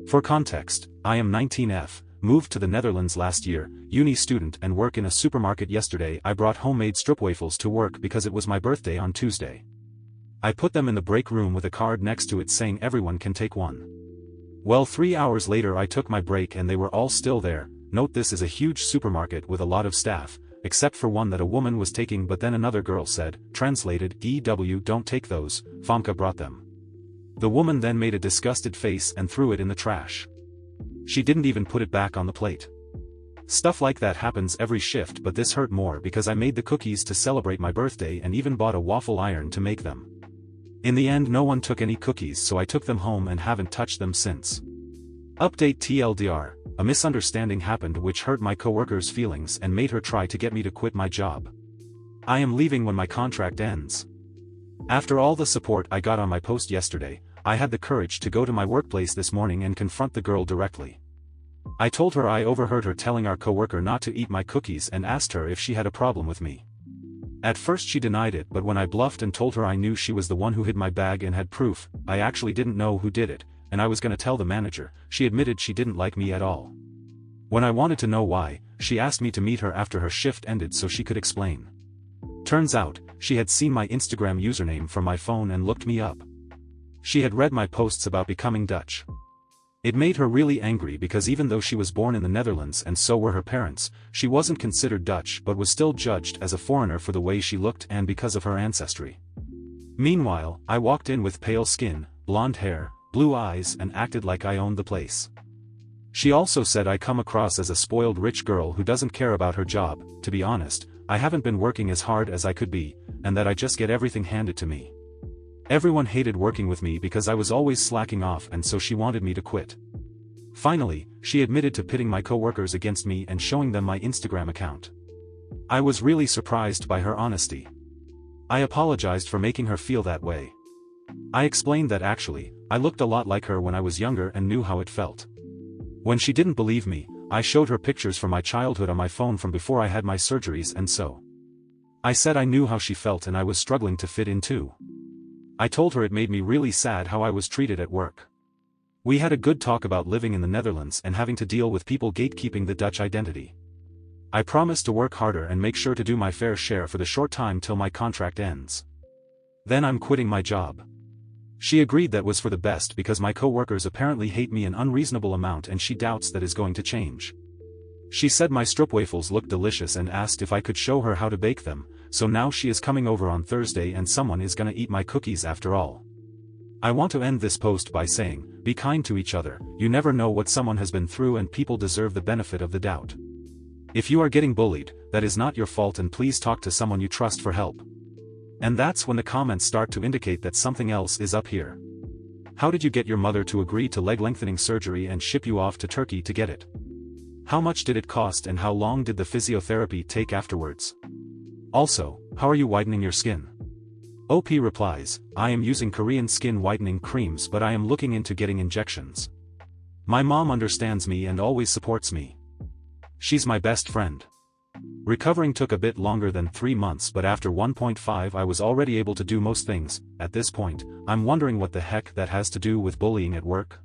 For context, I am 19F, moved to the Netherlands last year, uni student and work in a supermarket. Yesterday I brought homemade stroopwafels to work because it was my birthday on Tuesday. I put them in the break room with a card next to it saying everyone can take one. Well, 3 hours later I took my break and they were all still there. Note this is a huge supermarket with a lot of staff, except for one that a woman was taking, but then another girl said, translated, "EW, don't take those, Famke brought them." The woman then made a disgusted face and threw it in the trash. She didn't even put it back on the plate. Stuff like that happens every shift, but this hurt more because I made the cookies to celebrate my birthday and even bought a waffle iron to make them. In the end no one took any cookies, so I took them home and haven't touched them since. Update TLDR, a misunderstanding happened which hurt my coworker's feelings and made her try to get me to quit my job. I am leaving when my contract ends. After all the support I got on my post yesterday, I had the courage to go to my workplace this morning and confront the girl directly. I told her I overheard her telling our coworker not to eat my cookies and asked her if she had a problem with me. At first she denied it, but when I bluffed and told her I knew she was the one who hid my bag and had proof, I actually didn't know who did it, and I was gonna tell the manager, she admitted she didn't like me at all. When I wanted to know why, she asked me to meet her after her shift ended so she could explain. Turns out, she had seen my Instagram username from my phone and looked me up. She had read my posts about becoming Dutch. It made her really angry because even though she was born in the Netherlands and so were her parents, she wasn't considered Dutch but was still judged as a foreigner for the way she looked and because of her ancestry. Meanwhile, I walked in with pale skin, blonde hair, blue eyes and acted like I owned the place. She also said I come across as a spoiled rich girl who doesn't care about her job. To be honest, I haven't been working as hard as I could be, and that I just get everything handed to me. Everyone hated working with me because I was always slacking off, and so she wanted me to quit. Finally, she admitted to pitting my coworkers against me and showing them my Instagram account. I was really surprised by her honesty. I apologized for making her feel that way. I explained that actually, I looked a lot like her when I was younger and knew how it felt. When she didn't believe me, I showed her pictures from my childhood on my phone from before I had my surgeries, and so I said I knew how she felt and I was struggling to fit in too. I told her it made me really sad how I was treated at work. We had a good talk about living in the Netherlands and having to deal with people gatekeeping the Dutch identity. I promised to work harder and make sure to do my fair share for the short time till my contract ends. Then I'm quitting my job. She agreed that was for the best because my co-workers apparently hate me an unreasonable amount and she doubts that is going to change. She said my stroopwafels looked delicious and asked if I could show her how to bake them, so now she is coming over on Thursday and someone is gonna eat my cookies after all. I want to end this post by saying, be kind to each other, you never know what someone has been through and people deserve the benefit of the doubt. If you are getting bullied, that is not your fault and please talk to someone you trust for help. And that's when the comments start to indicate that something else is up here. How did you get your mother to agree to leg lengthening surgery and ship you off to Turkey to get it? How much did it cost and how long did the physiotherapy take afterwards? Also, how are you whitening your skin? OP replies, I am using Korean skin whitening creams but I am looking into getting injections. My mom understands me and always supports me. She's my best friend. Recovering took a bit longer than 3 months but after 1.5 I was already able to do most things. At this point, I'm wondering what the heck that has to do with bullying at work?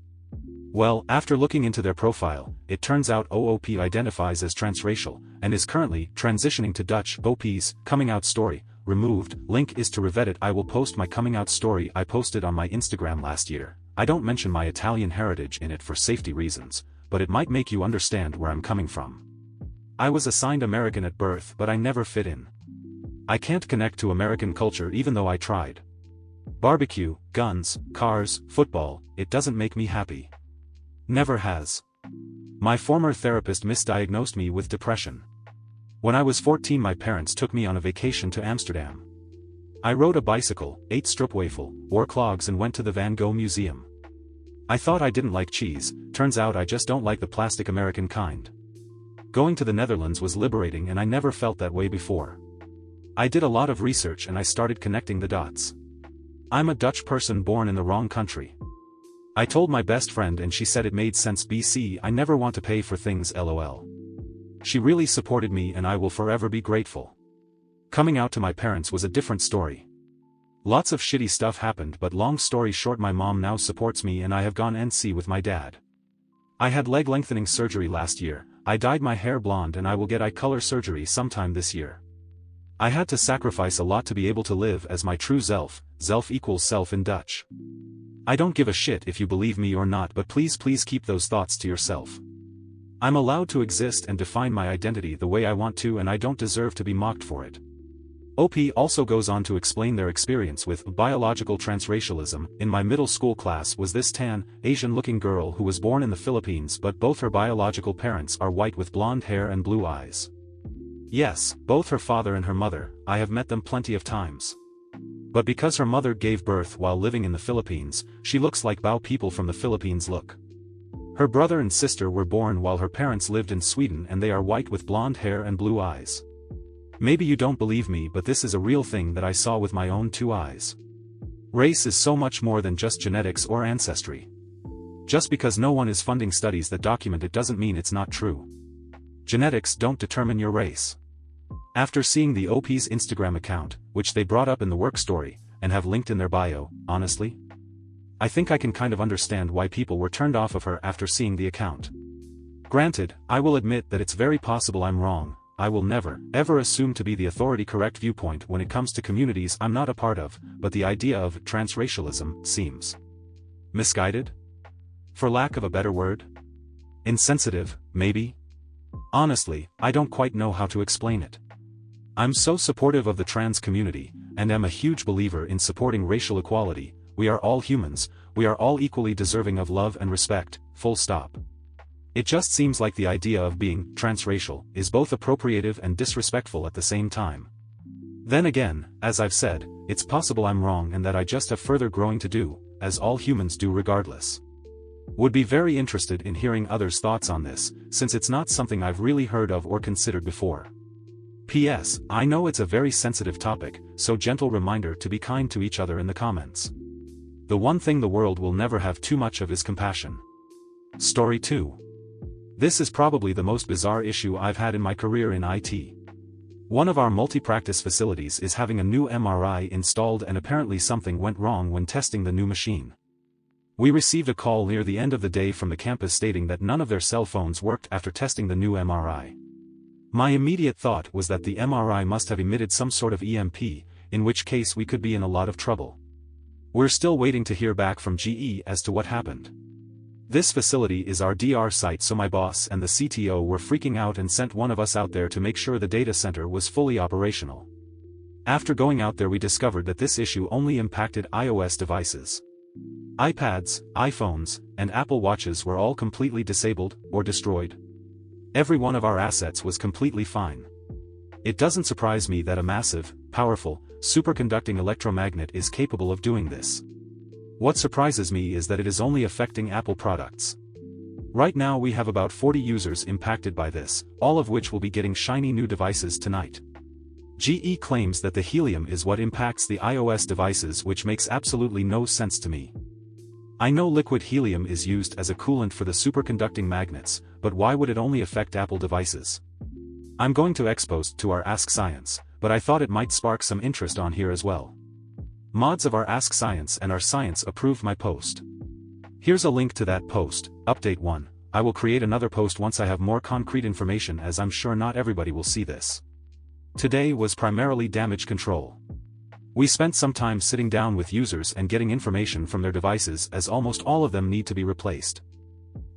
Well, after looking into their profile, it turns out OOP identifies as transracial, and is currently transitioning to Dutch. OP's coming out story, removed, link is to Reddit. I will post my coming out story I posted on my Instagram last year. I don't mention my Italian heritage in it for safety reasons, but it might make you understand where I'm coming from. I was assigned American at birth but I never fit in. I can't connect to American culture even though I tried. Barbecue, guns, cars, football, it doesn't make me happy. Never has. My former therapist misdiagnosed me with depression. When I was 14 my parents took me on a vacation to Amsterdam. I rode a bicycle, ate stroopwafel, wore clogs and went to the Van Gogh Museum. I thought I didn't like cheese, turns out I just don't like the plastic American kind. Going to the Netherlands was liberating and I never felt that way before. I did a lot of research and I started connecting the dots. I'm a Dutch person born in the wrong country. I told my best friend and she said it made sense. BC I never want to pay for things lol. She really supported me and I will forever be grateful. Coming out to my parents was a different story. Lots of shitty stuff happened but long story short my mom now supports me and I have gone NC with my dad. I had leg lengthening surgery last year, I dyed my hair blonde and I will get eye color surgery sometime this year. I had to sacrifice a lot to be able to live as my true zelf, zelf equals self in Dutch. I don't give a shit if you believe me or not, but please keep those thoughts to yourself. I'm allowed to exist and define my identity the way I want to, and I don't deserve to be mocked for it. OP also goes on to explain their experience with biological transracialism. In my middle school class was this tan, Asian-looking girl who was born in the Philippines, but both her biological parents are white with blonde hair and blue eyes. Yes, both her father and her mother, I have met them plenty of times. But because her mother gave birth while living in the Philippines, she looks like how people from the Philippines look. Her brother and sister were born while her parents lived in Sweden, and they are white with blonde hair and blue eyes. Maybe you don't believe me, but this is a real thing that I saw with my own two eyes. Race is so much more than just genetics or ancestry. Just because no one is funding studies that document it doesn't mean it's not true. Genetics don't determine your race. After seeing the OP's Instagram account, which they brought up in the work story, and have linked in their bio, honestly, I think I can kind of understand why people were turned off of her after seeing the account. Granted, I will admit that it's very possible I'm wrong. I will never, ever assume to be the authority-correct viewpoint when it comes to communities I'm not a part of, but the idea of transracialism seems misguided? For lack of a better word? Insensitive, maybe? Honestly, I don't quite know how to explain it. I'm so supportive of the trans community, and am a huge believer in supporting racial equality. We are all humans, we are all equally deserving of love and respect, full stop. It just seems like the idea of being transracial is both appropriative and disrespectful at the same time. Then again, as I've said, it's possible I'm wrong and that I just have further growing to do, as all humans do regardless. Would be very interested in hearing others' thoughts on this, since it's not something I've really heard of or considered before. P.S. I know it's a very sensitive topic, so gentle reminder to be kind to each other in the comments. The one thing the world will never have too much of is compassion. Story 2. This is probably the most bizarre issue I've had in my career in IT. One of our multi-practice facilities is having a new MRI installed, and apparently something went wrong when testing the new machine. We received a call near the end of the day from the campus stating that none of their cell phones worked after testing the new MRI. My immediate thought was that the MRI must have emitted some sort of EMP, in which case we could be in a lot of trouble. We're still waiting to hear back from GE as to what happened. This facility is our DR site, so my boss and the CTO were freaking out and sent one of us out there to make sure the data center was fully operational. After going out there, we discovered that this issue only impacted iOS devices. iPads, iPhones, and Apple Watches were all completely disabled or destroyed. Every one of our assets was completely fine. It doesn't surprise me that a massive, powerful, superconducting electromagnet is capable of doing this. What surprises me is that it is only affecting Apple products. Right now we have about 40 users impacted by this, all of which will be getting shiny new devices tonight. GE claims that the helium is what impacts the iOS devices, which makes absolutely no sense to me. I know liquid helium is used as a coolant for the superconducting magnets, but why would it only affect Apple devices? I'm going to expose to our Ask Science, but I thought it might spark some interest on here as well. Mods of our Ask Science and our Science approved my post. Here's a link to that post. Update 1. I will create another post once I have more concrete information, as I'm sure not everybody will see this. Today was primarily damage control. We spent some time sitting down with users and getting information from their devices, as almost all of them need to be replaced.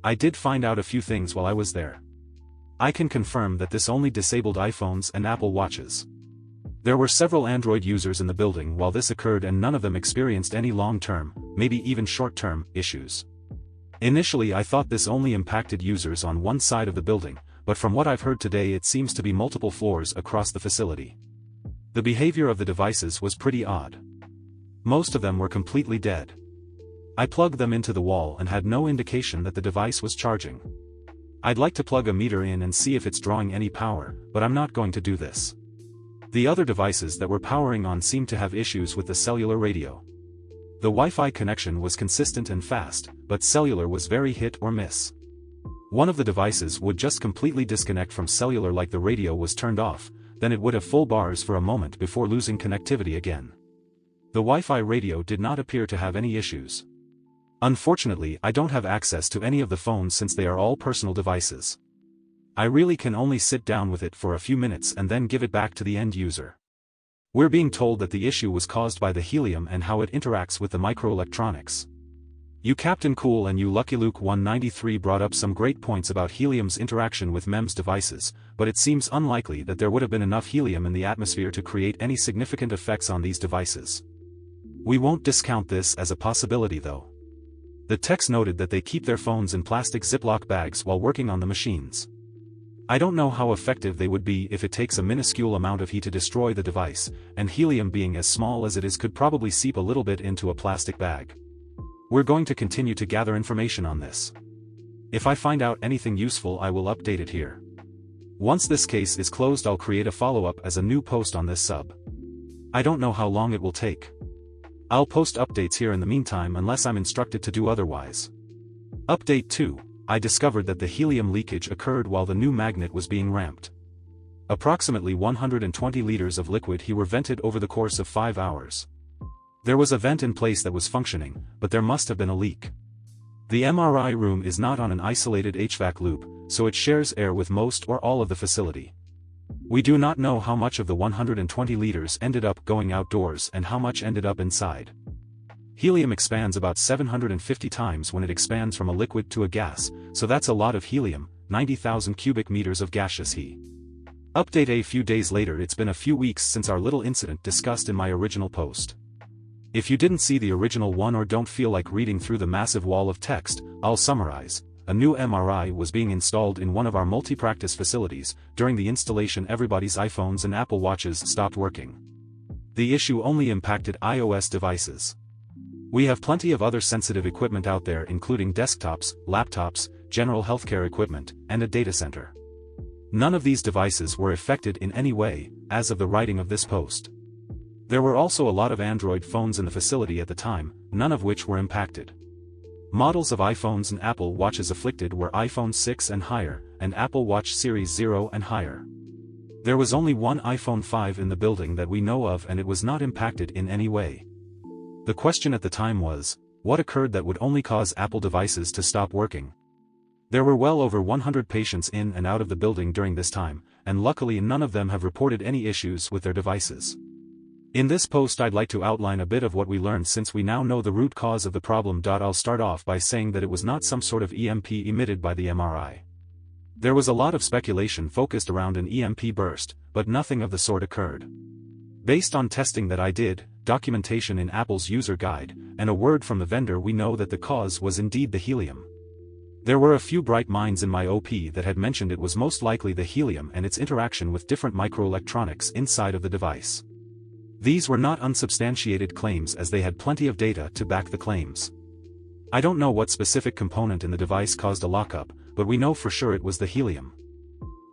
I did find out a few things while I was there. I can confirm that this only disabled iPhones and Apple Watches. There were several Android users in the building while this occurred, and none of them experienced any long-term, maybe even short-term, issues. Initially I thought this only impacted users on one side of the building, but from what I've heard today it seems to be multiple floors across the facility. The behavior of the devices was pretty odd. Most of them were completely dead. I plugged them into the wall and had no indication that the device was charging. I'd like to plug a meter in and see if it's drawing any power, but I'm not going to do this. The other devices that were powering on seemed to have issues with the cellular radio. The Wi-Fi connection was consistent and fast, but cellular was very hit or miss. One of the devices would just completely disconnect from cellular like the radio was turned off, then it would have full bars for a moment before losing connectivity again. The Wi-Fi radio did not appear to have any issues. Unfortunately, I don't have access to any of the phones since they are all personal devices. I really can only sit down with it for a few minutes and then give it back to the end user. We're being told that the issue was caused by the helium and how it interacts with the microelectronics. You Captain Cool and you Lucky Luke 193 brought up some great points about helium's interaction with MEMS devices, but it seems unlikely that there would have been enough helium in the atmosphere to create any significant effects on these devices. We won't discount this as a possibility though. The techs noted that they keep their phones in plastic Ziploc bags while working on the machines. I don't know how effective they would be if it takes a minuscule amount of heat to destroy the device, and helium being as small as it is could probably seep a little bit into a plastic bag. We're going to continue to gather information on this. If I find out anything useful, I will update it here. Once this case is closed, I'll create a follow-up as a new post on this sub. I don't know how long it will take. I'll post updates here in the meantime unless I'm instructed to do otherwise. Update 2. I discovered that the helium leakage occurred while the new magnet was being ramped. Approximately 120 liters of liquid were vented over the course of 5 hours. There was a vent in place that was functioning, but there must have been a leak. The MRI room is not on an isolated HVAC loop, so it shares air with most or all of the facility. We do not know how much of the 120 liters ended up going outdoors and how much ended up inside. Helium expands about 750 times when it expands from a liquid to a gas, so that's a lot of helium, 90,000 cubic meters of gaseous he. Update a few days later. It's been a few weeks since our little incident discussed in my original post. If you didn't see the original one or don't feel like reading through the massive wall of text, I'll summarize. A new MRI was being installed in one of our multi-practice facilities. During the installation, everybody's iPhones and Apple Watches stopped working. The issue only impacted iOS devices. We have plenty of other sensitive equipment out there, including desktops, laptops, general healthcare equipment, and a data center. None of these devices were affected in any way, as of the writing of this post. There were also a lot of Android phones in the facility at the time, none of which were impacted. Models of iPhones and Apple Watches afflicted were iPhone 6 and higher, and Apple Watch Series 0 and higher. There was only one iPhone 5 in the building that we know of, and it was not impacted in any way. The question at the time was, what occurred that would only cause Apple devices to stop working? There were well over 100 patients in and out of the building during this time, and luckily none of them have reported any issues with their devices. In this post, I'd like to outline a bit of what we learned since we now know the root cause of the problem. I'll start off by saying that it was not some sort of EMP emitted by the MRI. There was a lot of speculation focused around an EMP burst, but nothing of the sort occurred. Based on testing that I did, documentation in Apple's user guide, and a word from the vendor, we know that the cause was indeed the helium. There were a few bright minds in my OP that had mentioned it was most likely the helium and its interaction with different microelectronics inside of the device. These were not unsubstantiated claims, as they had plenty of data to back the claims. I don't know what specific component in the device caused a lockup, but we know for sure it was the helium.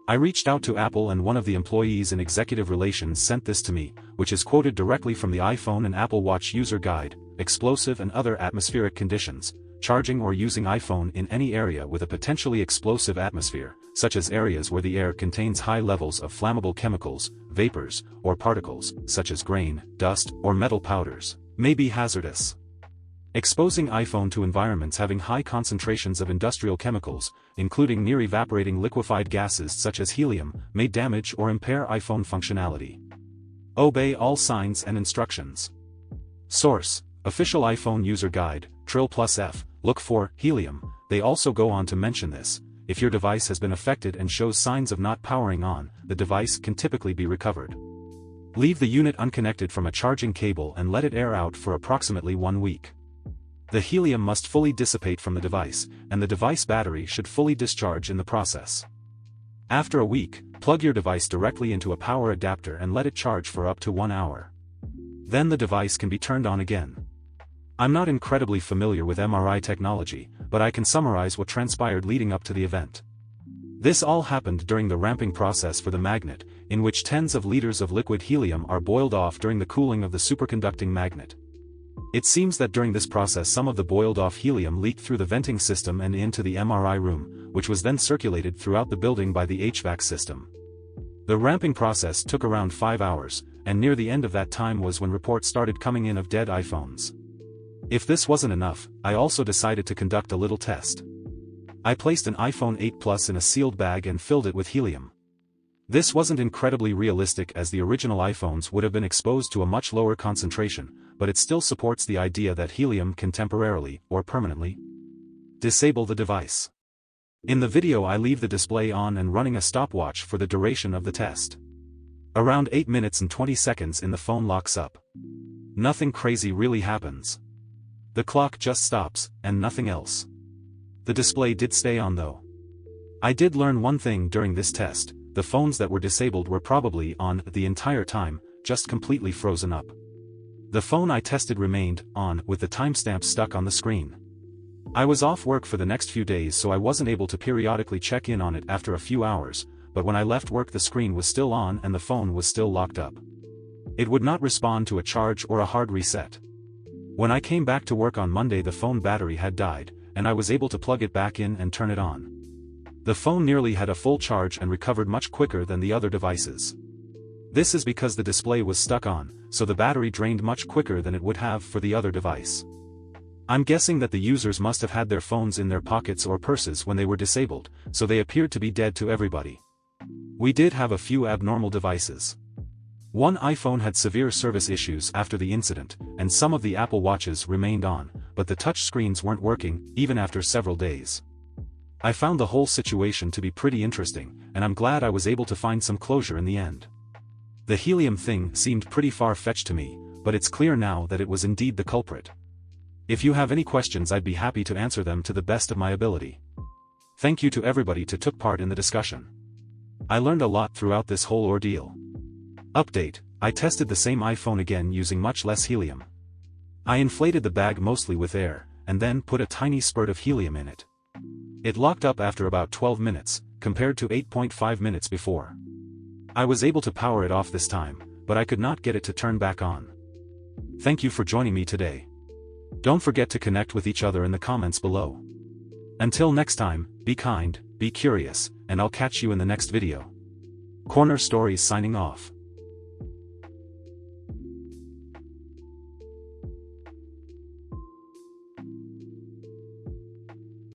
I reached out to Apple, and one of the employees in executive relations sent this to me, which is quoted directly from the iPhone and Apple Watch user guide: explosive and other atmospheric conditions, charging or using iPhone in any area with a potentially explosive atmosphere, such as areas where the air contains high levels of flammable chemicals, vapors, or particles, such as grain, dust, or metal powders, may be hazardous. Exposing iPhone to environments having high concentrations of industrial chemicals, including near-evaporating liquefied gases such as helium, may damage or impair iPhone functionality. Obey all signs and instructions. Source: Official iPhone User Guide, Trill plus F, look for helium. They also go on to mention this: if your device has been affected and shows signs of not powering on, the device can typically be recovered. Leave the unit unconnected from a charging cable and let it air out for approximately 1 week. The helium must fully dissipate from the device, and the device battery should fully discharge in the process. After a week, plug your device directly into a power adapter and let it charge for up to 1 hour. Then the device can be turned on again. I'm not incredibly familiar with MRI technology, but I can summarize what transpired leading up to the event. This all happened during the ramping process for the magnet, in which tens of liters of liquid helium are boiled off during the cooling of the superconducting magnet. It seems that during this process some of the boiled-off helium leaked through the venting system and into the MRI room, which was then circulated throughout the building by the HVAC system. The ramping process took around 5 hours, and near the end of that time was when reports started coming in of dead iPhones. If this wasn't enough, I also decided to conduct a little test. I placed an iPhone 8 Plus in a sealed bag and filled it with helium. This wasn't incredibly realistic as the original iPhones would have been exposed to a much lower concentration, but it still supports the idea that helium can temporarily, or permanently, disable the device. In the video I leave the display on and running a stopwatch for the duration of the test. Around 8 minutes and 20 seconds in the phone locks up. Nothing crazy really happens. The clock just stops, and nothing else. The display did stay on though. I did learn one thing during this test: the phones that were disabled were probably on the entire time, just completely frozen up. The phone I tested remained on with the timestamp stuck on the screen. I was off work for the next few days, so I wasn't able to periodically check in on it after a few hours, but when I left work the screen was still on and the phone was still locked up. It would not respond to a charge or a hard reset. When I came back to work on Monday the phone battery had died, and I was able to plug it back in and turn it on. The phone nearly had a full charge and recovered much quicker than the other devices. This is because the display was stuck on, so the battery drained much quicker than it would have for the other device. I'm guessing that the users must have had their phones in their pockets or purses when they were disabled, so they appeared to be dead to everybody. We did have a few abnormal devices. One iPhone had severe service issues after the incident, and some of the Apple Watches remained on, but the touch screens weren't working, even after several days. I found the whole situation to be pretty interesting, and I'm glad I was able to find some closure in the end. The helium thing seemed pretty far-fetched to me, but it's clear now that it was indeed the culprit. If you have any questions I'd be happy to answer them to the best of my ability. Thank you to everybody who took part in the discussion. I learned a lot throughout this whole ordeal. Update: I tested the same iPhone again using much less helium. I inflated the bag mostly with air, and then put a tiny spurt of helium in it. It locked up after about 12 minutes, compared to 8.5 minutes before. I was able to power it off this time, but I could not get it to turn back on. Thank you for joining me today. Don't forget to connect with each other in the comments below. Until next time, be kind, be curious, and I'll catch you in the next video. Corner Stories signing off.